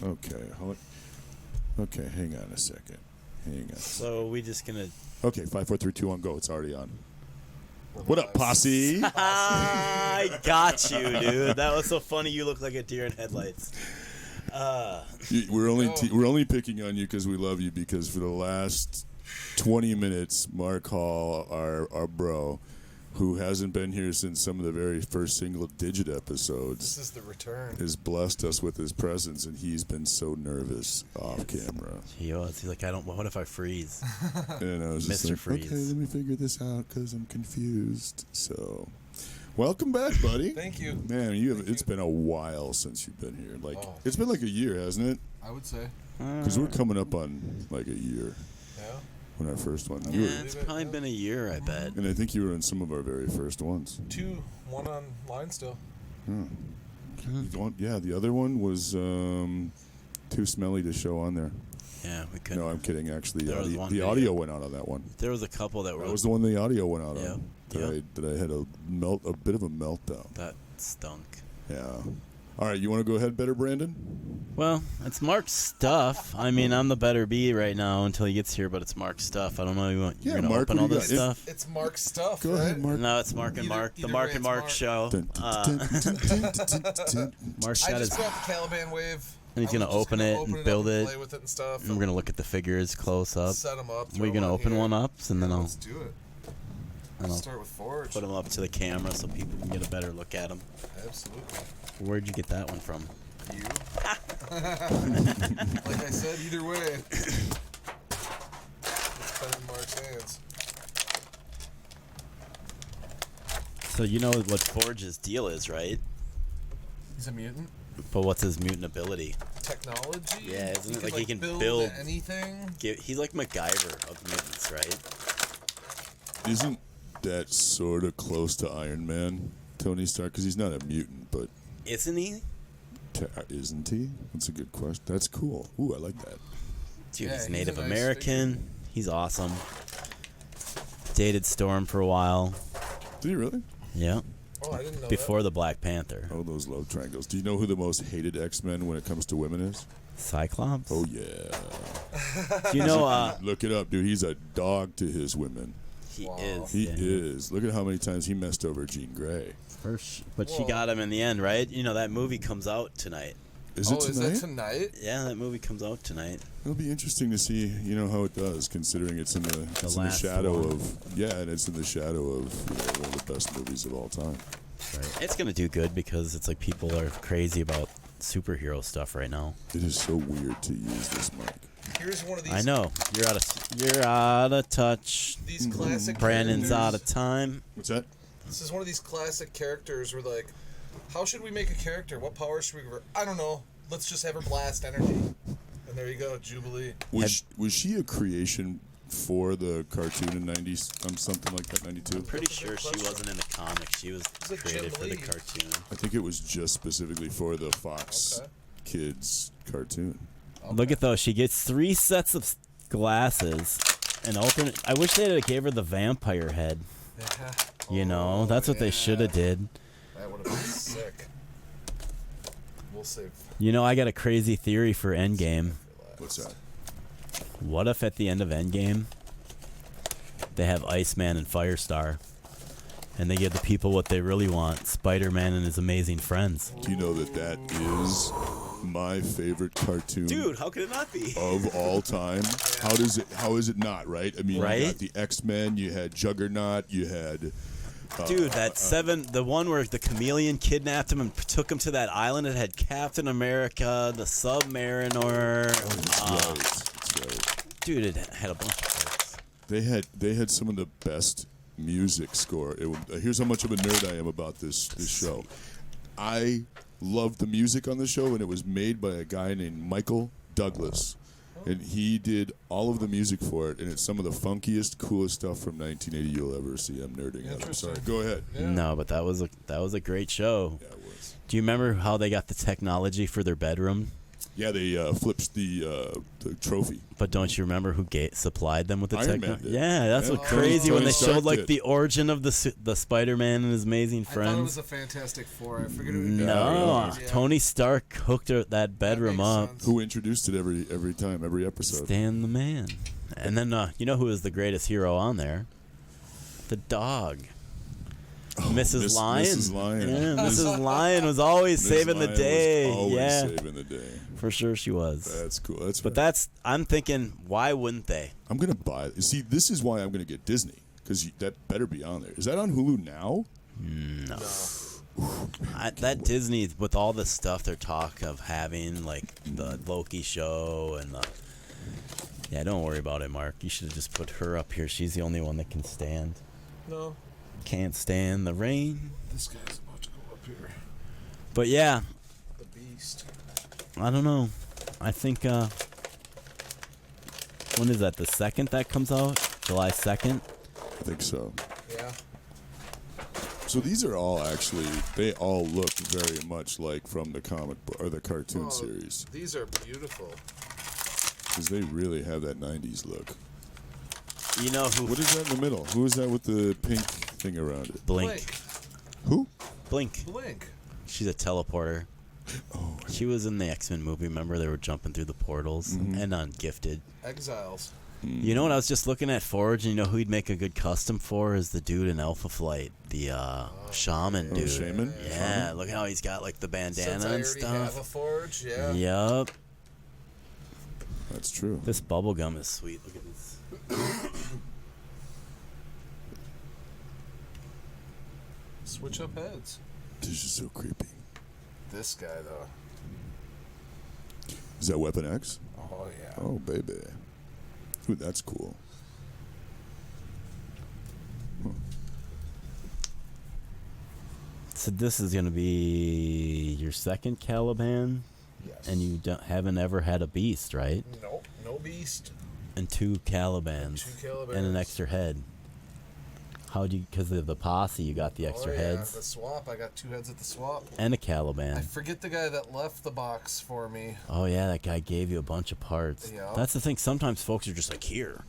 Okay. Okay, hang on a second. So we just gonna... Okay, 5, 4, 3, 2, 1, go. It's already on. What up, Posse? I got you, dude. That was so funny. You look like a deer in headlights. We're only picking on you because we love you, because for the last 20 minutes, Mark Hall, our bro, who hasn't been here since some of the very first single-digit episodes. This is the return. Has blessed us with his presence, and he's been so nervous off camera. He was. He's like, what if I freeze? And I was just Mr. like, Freeze. okay, let me figure this out because I'm confused. So, welcome back, buddy. Thank you. Man, it's been a while since you've been here. It's been like a year, hasn't it? I would say. Because we're coming up on like a year. Yeah. When our first one. It's probably been a year, I bet. And I think you were in some of our very first ones. 2, 1 online still. Yeah, the other one was too smelly to show on there. Yeah, we couldn't. No, I'm kidding. Actually, the video. audio went out on that one. There was a couple that were... That was the one the audio went out on. Yeah. That I had a bit of a meltdown. That stunk. Yeah. All right, you want to go ahead, better Brandon? Well, it's Mark's stuff. I mean, I'm the better B right now until he gets here, but it's Mark's stuff. I don't know. You're going to Mark, open all this stuff? It's Mark's stuff, Go ahead, Mark. No, it's Mark and Mark. The Mark and Mark show. I Mark's got just got the Caliban wave. And he's going to open it and build it. Play with it and stuff. And we're going to look at the figures close up. Set them up. We're going to open one up, and then Let's do it. Let's start with Forge. Put them up to the camera so people can get a better look at them. Absolutely. Where'd you get that one from? You. Like I said, either way. It's been in Mark's hands. So you know what Forge's deal is, right? He's a mutant. But what's his mutant ability? Technology? Yeah, isn't it like he can build anything? He's like MacGyver of mutants, right? Isn't that sort of close to Iron Man, Tony Stark? Because he's not a mutant, but... Isn't he? Isn't he? That's a good question. That's cool. Ooh, I like that. Dude, Yeah, he's he's Native a nice American. figure. He's awesome. Dated Storm for a while. Did he really? Yeah. Oh, I didn't know Before the Black Panther. Oh, those love triangles. Do you know who the most hated X-Men when it comes to women is? Cyclops? Oh, yeah. Do you know, Look it up, dude. He's a dog to his women. He Wow. is. He yeah. is. Look at how many times he messed over Jean Grey. But she got him in the end, right? You know, that movie comes out tonight. Is it tonight? Is that tonight? Yeah, that movie comes out tonight. It'll be interesting to see, how it does, considering it's in the shadow of... Yeah, and it's in the shadow of one of the best movies of all time. Right. It's going to do good because it's like people are crazy about superhero stuff right now. It is so weird to use this mic. Here's one of these. I know. You're out of touch. These classic Brandon's characters. out of time. What's that? This is one of these classic characters where, like, how should we make a character? What power should we give her? I don't know. Let's just have her blast energy. And there you go, Jubilee. Was she a creation for the cartoon in 90s, something like that, 92? I'm pretty sure she wasn't in the comics. She was like created for the Jubilee. cartoon. I think it was just specifically for the Fox Kids cartoon. Okay. Look at those. She gets 3 sets of glasses. And alternate. I wish they had gave her the vampire head. Yeah. You know, that's what they should have did. That would have been sick. We'll save. You know, I got a crazy theory for Endgame. What's that? What if at the end of Endgame, they have Iceman and Firestar, and they give the people what they really want, Spider-Man and his amazing friends? Do you know that is my favorite cartoon? Dude, how could it not be? Of all time. How is it not, right? I mean, Right? you got the X-Men, you had Juggernaut, you had... Dude, the one where the chameleon kidnapped him and took him to that island, it had Captain America, the Submariner. That's right. Dude, it had a bunch of folks. They had some of the best music score. Here's how much of a nerd I am about this show. I loved the music on the show, and it was made by a guy named Michael Douglas. And he did all of the music for it, and it's some of the funkiest, coolest stuff from 1980 you'll ever see. I'm nerding out. I'm sorry. Go ahead. Yeah. No, but that was a great show. Yeah, it was. Do you remember how they got the technology for their bedroom? Yeah, they flipped the trophy. But don't you remember who supplied them with the Iron technology? Man did. Yeah, that's Yeah. what crazy when Tony they Stark showed like did. the origin of the Spider-Man and his amazing I thought it was friends. a Fantastic Four. I forget who. No, Yeah. Tony Stark hooked that bedroom makes up. sense. Who introduced it every time, every episode? Stan the Man. And then you know who is the greatest hero on there? The dog. Mrs. Lion. Mrs. Lion. Yeah, Mrs. Lion was always Miss saving the Lion day. was always Yeah, saving the day. for sure she was. That's cool. I'm thinking, why wouldn't they? I'm gonna buy it. See, this is why I'm gonna get Disney, because that better be on there. Is that on Hulu now? No. That Disney, with all the stuff they're talk of having, like the Loki show and the... Yeah, don't worry about it, Mark. You should have just put her up here. She's the only one that can stand. No. Can't stand the rain. This guy's about to go up here. But yeah, The Beast. I don't know. I think, when is that? The 2nd that comes out? July 2nd? I think so. Yeah. So these are all actually, they all look very much like from the comic book or the cartoon series, These are beautiful. because they really have that 90s look. You know who? What is that in the middle? Who is that with the pink thing around it? Blink. Who? Blink. Blink. She's a teleporter. Oh, She was in the Xmen movie. Remember, they were jumping through the portals and on Gifted. Exiles. You know what? I was just looking at Forge, and you know who he'd make a good custom for is the dude in Alpha Flight, the shaman dude. shaman? Yeah, look how he's got like the bandana Since I and already have a stuff. forge, yeah. Yup. that's true. This bubble gum is sweet. Look at this. Switch up heads. This is so creepy. This guy, though. Is that Weapon X? Oh, yeah. Oh, baby. Ooh, that's cool. So this is gonna be your second Caliban, Yes. and you haven't ever had a beast, right? Nope. No Beast. And 2 Calibans, Two Calibans. and an extra head. How'd you? Because of the Posse, you got the extra oh, heads Yeah, the swap. I got 2 heads at the swap. and a I Caliban. forget the guy that left the box for me. Oh yeah, that guy gave you a bunch of parts. Yeah. That's the thing. Sometimes folks are just like, here,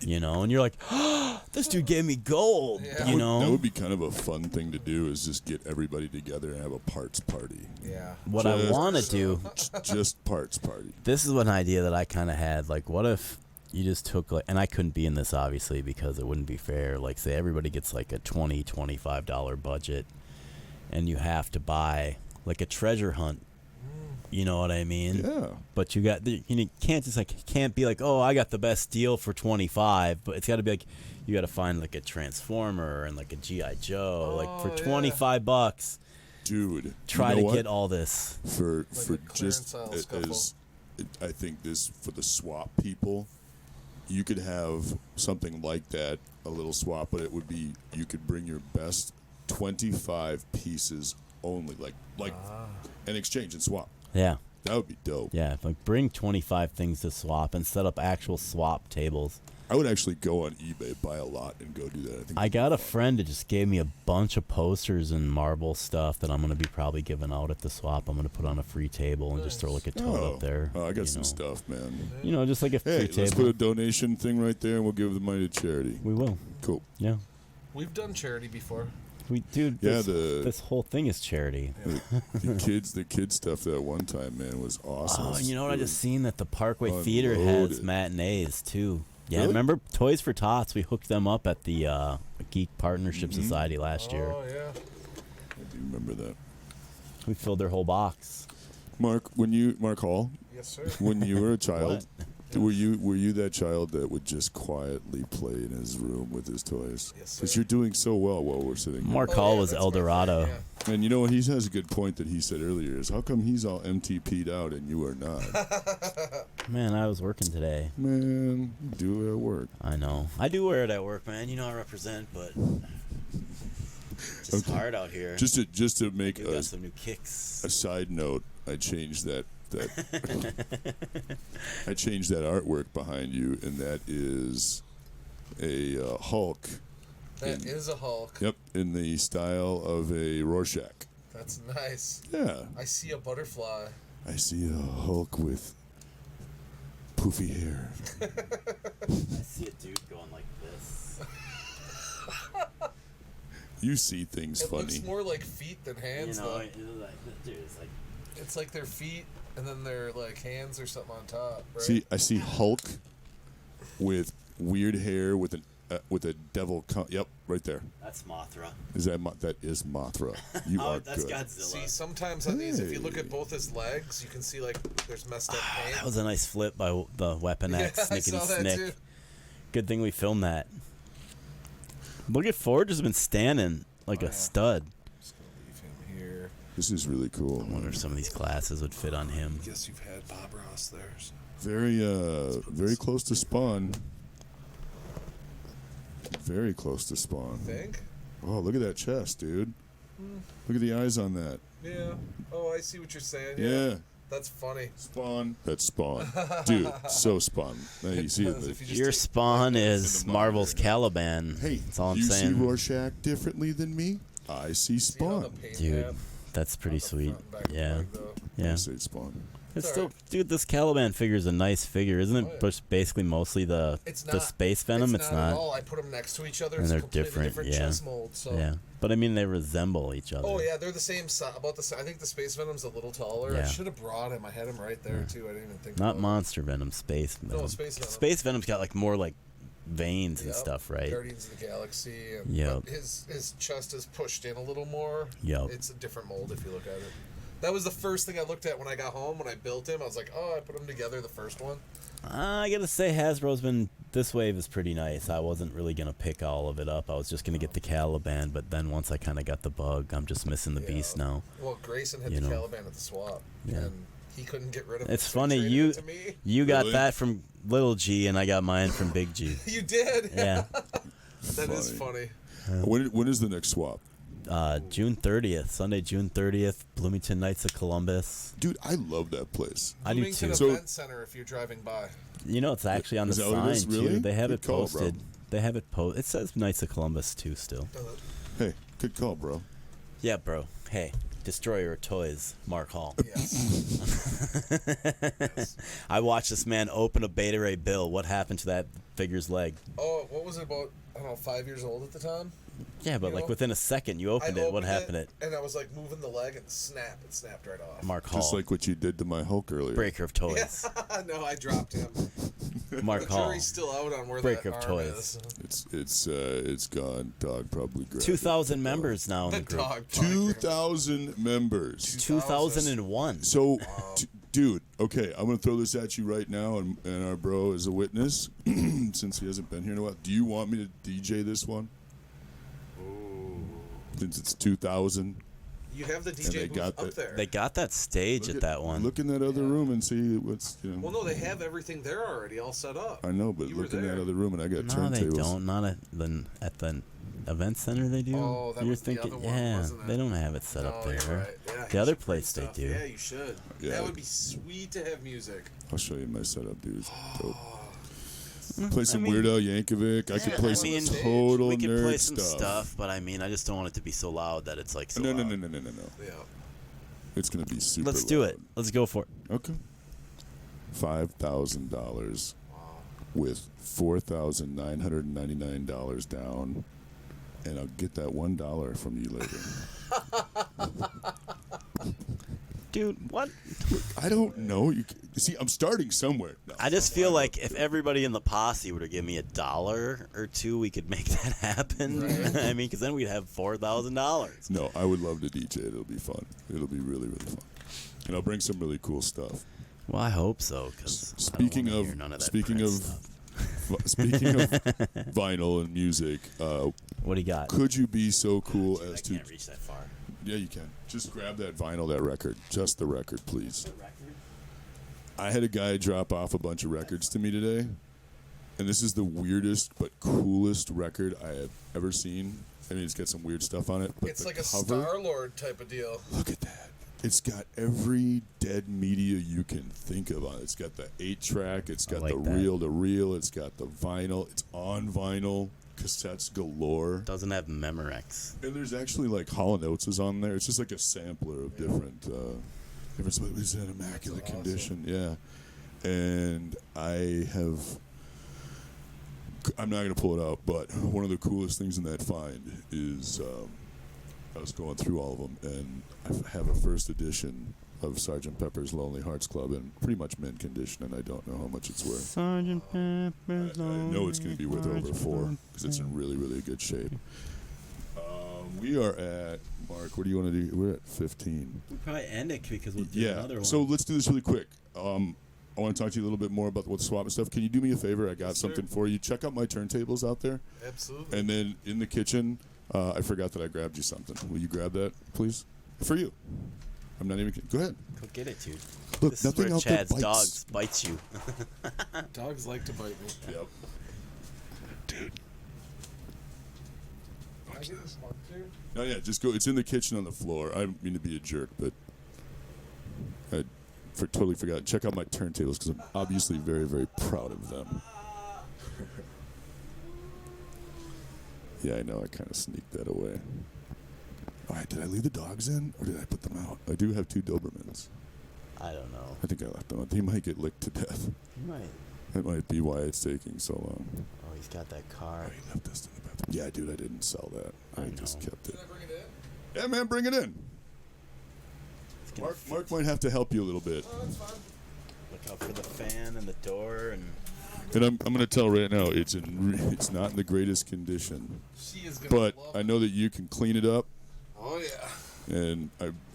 you know, and you're like, oh, this dude gave me gold. Yeah. You That know, would be kind of a fun thing to do, is just get everybody together and have a parts party. Yeah. what I Just- want to do. Just parts party. This is an idea that I kind of had. Like, what if you just took like, and I couldn't be in this obviously because it wouldn't be fair. Like, say everybody gets like a $25 budget, and you have to buy like a treasure hunt. You know what I mean? Yeah. But you can't just like can't be like, oh, I got the best deal for 25. But it's got to be like, you got to find like a Transformer and like a GI Joe, like for Oh, yeah. $25. Dude. Try you know to what? get all this. for a for just clearance aisle scuffle. I think this for the swap people, you could have something like that, a little swap, but it would be, you could bring your best 25 pieces only, like and exchange and swap. Yeah. That would be dope. Yeah, like bring 25 things to swap and set up actual swap tables. I would actually go on eBay, buy a lot, and go do that. I think I got a friend that just gave me a bunch of posters and marble stuff that I'm going to be probably giving out at the swap. I'm going to put on a free table and just throw like a tote up there. Oh, I got you some know. stuff, man. You know, just like a Hey, free let's table. put a donation thing right there, and we'll give the money to charity. We will. Cool. Yeah. We've done charity before. Dude, Yeah, this whole thing is charity. The kids stuff that one time, man, was awesome. Oh, you know what? I It just was- seen that the Parkway Theater has Unloaded. matinees too. Yeah, Really? remember Toys for Tots? We hooked them up at the Geek Partnership Mm-hmm. Society last year. Oh, yeah. I do remember that. We filled their whole box. Mark Hall, Yes, sir. when you were a child, were you that child that would just quietly play in his room with his toys? Yes, sir. Because you're doing so well while we're sitting here. Mark Oh, Hall yeah, was that's El my friend, Dorado. yeah. And you know what? He has a good point that he said earlier, is how come he's all MTP'd out and you are not? Man, I was working today. Man, you do it at work. I know. I do wear it at work, man. You know I represent, but it's just hard out here. Just to make we a got some new kicks. side note, I changed that I changed that artwork behind you, and that is a Hulk. That is a Hulk. Yep, in the style of a Rorschach. That's nice. Yeah. I see a butterfly. I see a Hulk with poofy hair. I see a dude going like this. You see things It funny. looks more like feet than hands, though. Dude, it's like It's like their feet and then their like hands or something on top, right? See, I see Hulk with weird hair with a devil. Yep, right there. that's Mothra. Is that that is Mothra? You are that's good. Godzilla. See, sometimes on these, if you look at both his legs, you can see like there's messed up paint. That was a nice flip by the Weapon X. I saw that Snick. too. Good thing we filmed that. Look at Forge has been standing like a stud. Just gonna leave him here. This is really cool. I wonder if some of these glasses would fit on him. Guess you've had Bob Ross there. So. Very close to spawn. Very close to spawn. Think? Oh, look at that chest, dude. Look at the eyes on that. Yeah. Oh, I see what you're saying. Yeah. That's funny. Spawn. That's Spawn. Dude, so Spawn. Now you see it. If you just Your take- spawn is in the Marvel's monitor. Caliban. Hey, that's all I'm you saying. see Rorschach differently than me? I see See how the Spawn. paint Dude, had that's pretty on the sweet. front and back of the Yeah, leg, though? yeah. I say Spawn. It's It's still, alright. dude. This Caliban figure is a nice figure, isn't it? Oh, yeah. Just basically mostly the It's the not. space venom. It's It's not. At not. all. I put them next to each other. And It's they're a completely different, different yeah. chest mold. So. Yeah, but I mean they resemble each other. Oh yeah, they're the same size. About the same. I think the space venom's a little taller. I Yeah. should have brought him. I had him right there too. I didn't even think. Not about monster venom, space venom. No, space venom. Space venom's got like more like veins it. and Yep. stuff, right? Guardians of the Galaxy. And Yep. but his chest is pushed in a little more. Yep. It's a different mold if you look at it. That was the first thing I looked at when I got home. When I built him, I was like, oh, I put them together. The first one. I gotta say Hasbro's been this wave is pretty nice. I wasn't really gonna pick all of it up. I was just gonna get the Caliban, but then once I kind of got the bug, I'm just missing the Yeah. beast now. Well, Grayson had You the know. Caliban at the swap, Yeah. and he couldn't get rid of it. It's so he funny traded you it to me. you got Really? that from Little G and I got mine from Big G. You did. Yeah, That is funny. When is the next swap? June 30th, Sunday, June 30th, Bloomington Knights of Columbus. Dude, I love that place. I do Bloomington too. So- Event Center. If you're driving by. You know, it's actually on the Is that what it is? sign Really? too. They have Good it call, bro. posted. They have it It says Knights of Columbus too. Still. Hey, good call, bro. Yeah, bro. Hey, Destroyer of Toys, Mark Hall. Yes. I watched this man open a Beta Ray Bill. What happened to that figure's leg? Oh, what was it about? I don't know, 5 years old at the time. Yeah, but You like know, within a second, you opened it. What happened? It And I was like moving the leg and it snapped right off. Mark Hall, Just like what you did to my Hulk earlier. Breaker of Toys. No, I dropped him. Mark The Hall, jury's still out on where Breaker that of arm Toys. is. It's gone. Dog probably grabbed 2,000 members now in The the group. dog. 2,000 members. 2001. So, dude, okay, I'm going to throw this at you right now, and our bro is a witness, since he hasn't been here in a while. Do you want me to DJ this one? Since it's 2,000. You have the they DJ booth got up that- there. They got that stage at that one. Look in that other room and see what's, you know. Well, no, they have everything there already, all set up. I know, but You were look in that there. other room, and I got No, turntables. they don't. Not at the event center. They do. Oh, that You're was the thinking, other one, yeah, wasn't it? they don't have it set No, up there. you're right. Yeah, The other you should play place they stuff. do. Yeah, you should. Yeah. That would be sweet to have music. I'll show you my setup, dude. It's dope. Oh, Play some mean- Weird Al Yankovic. I could Yeah, play I some mean, total We can nerd play some stuff, but I mean, I just don't want it to be so loud that it's like so No. loud. Yeah. yeah. It's gonna be super. Let's do loud. it. Let's go for it. Okay. $5,000 with $4,999 down, and I'll get that $1 from you later. Dude, what? I don't know. You see, I'm starting somewhere. No, I just feel like if everybody in the posse were to give me $1 or $2, we could make that happen. I mean, because then we'd have $4,000. No, I would love to DJ. It'll be fun. It'll be really, really fun. And I'll bring some really cool stuff. Well, I hope so. Because Speaking of speaking of vinyl and music, what do you got? could you be so cool I as to? can't reach that far. Yeah, you can. Just grab that vinyl, that record, just the record, please. I had a guy drop off a bunch of records to me today, and this is the weirdest but coolest record I have ever seen. I mean, it's got some weird stuff on it, but It's the like a cover, Star-Lord type of deal. look at that. It's got every dead media you can think of on it. It's got the 8-track. It's got like the that. reel-to-reel. It's got the vinyl. It's on vinyl. Cassettes galore. Doesn't have Memorex. And there's actually like Hall & Oates is on there. It's just like a sampler of different It was in immaculate That's awesome. condition, yeah. And I'm not going to pull it out, but one of the coolest things in that find is I was going through all of them, and I have a first edition of Sgt. Pepper's Lonely Hearts Club in pretty much mint condition, and I don't know how much it's worth. Sergeant Pepper's I know it's going to be worth over 4 because it's in really, really good shape. We are at, Mark, what do you want to do? We're at 15. We'll probably end it because we'll do Yeah, another one. so let's do this really quick. I want to talk to you a little bit more about what the swap and stuff. Can you do me a favor? I got Yes, something sir. for you. Check out my turntables out there. Absolutely. And then in the kitchen, I forgot that I grabbed you something. Will you grab that, please? For you. I'm not even kidding. Go ahead. Go get it, dude. Look, This is nothing where out there Chad's bites. dogs bites you. Dogs like to bite me. Yep. Dude. Can I get this mark too? No, yeah, just go. It's in the kitchen on the floor. I don't mean to be a jerk, but I totally forgot. Check out my turntables because I'm obviously very, very proud of them. Yeah, I know. I kind of sneaked that away. All right, did I leave the dogs in or did I put them out? I do have 2 Dobermans. I don't know. I think I left them out. They might get licked to death. You might. That might be why it's taking so long. Oh, he's got that Oh, car. he left us in the bathroom. Yeah, dude, I didn't sell that. I just know. kept it. Can I bring it in? Yeah, man, bring it in. It's gonna Mark might have to help you a little bit. Oh, that's fine. look out for the fan and the door and. And I'm going to tell right now, it's it's not in the greatest condition. She is gonna But love I it. know that you can clean it up. Oh yeah. And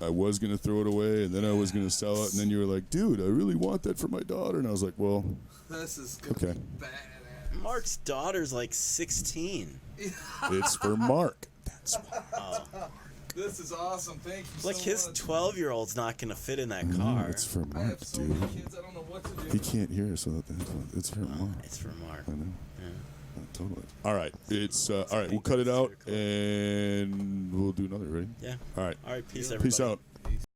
I was going to throw it away, and then I was going to sell it, and then you were like, dude, I really want that for my daughter. And I was like, well, This is gonna okay. be badass. Mark's daughter's like 16. It's for Mark. That's why. This is awesome. Thank you Like so his much. 12-year-old's not gonna fit in that No, car. it's for I Mark, have so dude. many kids. I don't know what to do. He can't hear us without the headphones. It's for Mark. It's for Mark. I know. Yeah. Totally. All right. It's all right. We'll cut it out, and we'll do another. Ready? Yeah. All right. All right. Peace, everybody. Peace out.